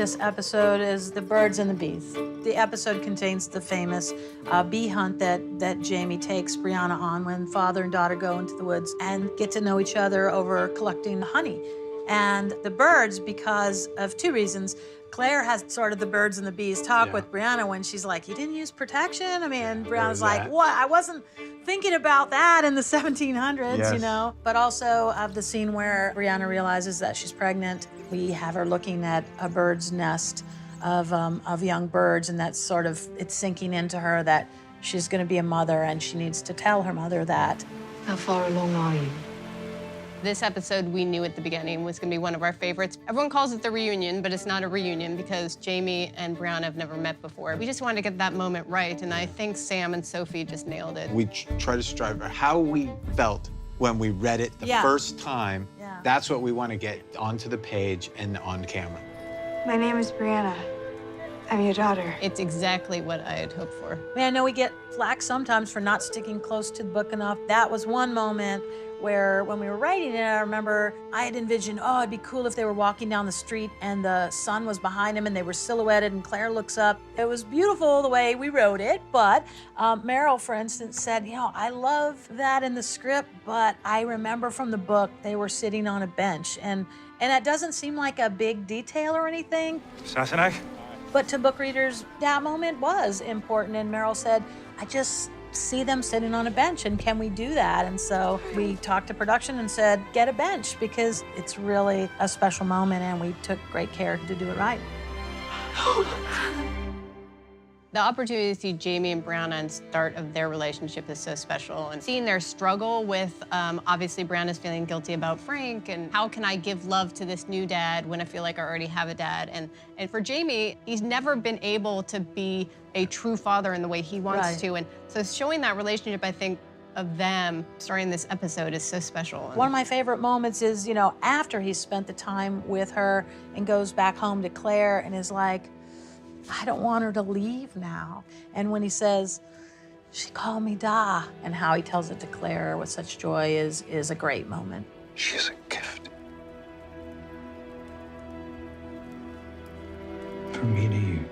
this episode is The Birds and the Bees. The episode contains the famous bee hunt that Jamie takes Brianna on when father and daughter go into the woods and get to know each other over collecting honey. And the birds, because of two reasons. Claire has sort of the birds and the bees talk with Brianna when she's like, you didn't use protection? I mean, Brianna's like, what? I wasn't thinking about that in the 1700s, you know? But also of the scene where Brianna realizes that she's pregnant, we have her looking at a bird's nest of young birds, and that's sort of, it's sinking into her that she's gonna be a mother and she needs to tell her mother that. How far along are you? This episode, we knew at the beginning, was gonna be one of our favorites. Everyone calls it the reunion, but it's not a reunion because Jamie and Brianna have never met before. We just wanted to get that moment right, and I think Sam and Sophie just nailed it. We try to strive for how we felt when we read it the first time. That's what we want to get onto the page and on camera. My name is Brianna. I'm your daughter. It's exactly what I had hoped for. I mean, I know we get flack sometimes for not sticking close to the book enough. That was one moment where when we were writing it, I remember I had envisioned, oh, it'd be cool if they were walking down the street and the sun was behind them and they were silhouetted and Claire looks up. It was beautiful the way we wrote it, but Meryl, for instance, said, you know, I love that in the script, but I remember from the book they were sitting on a bench. And that doesn't seem like a big detail or anything. Sassenach? But to book readers, that moment was important. And Meryl said, I just see them sitting on a bench, and can we do that? And so we talked to production and said, get a bench, because it's really a special moment, and we took great care to do it right. The opportunity to see Jamie and Brianna and start of their relationship is so special. And seeing their struggle with, obviously Brianna's feeling guilty about Frank, and how can I give love to this new dad when I feel like I already have a dad? And for Jamie, he's never been able to be a true father in the way he wants to. And so showing that relationship, I think, of them starting this episode is so special. One of my favorite moments is, you know, after he's spent the time with her and goes back home to Claire and is like, I don't want her to leave now. And when he says, she called me Da, and how he tells it to Claire with such joy is a great moment. She's a gift. From me to you.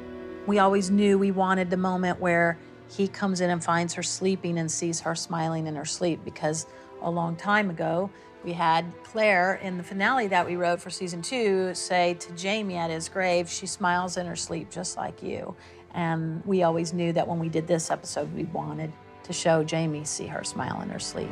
We always knew we wanted the moment where he comes in and finds her sleeping and sees her smiling in her sleep, because a long time ago, we had Claire in the finale that we wrote for season 2 say to Jamie at his grave, she smiles in her sleep just like you. And we always knew that when we did this episode, we wanted to show Jamie see her smile in her sleep.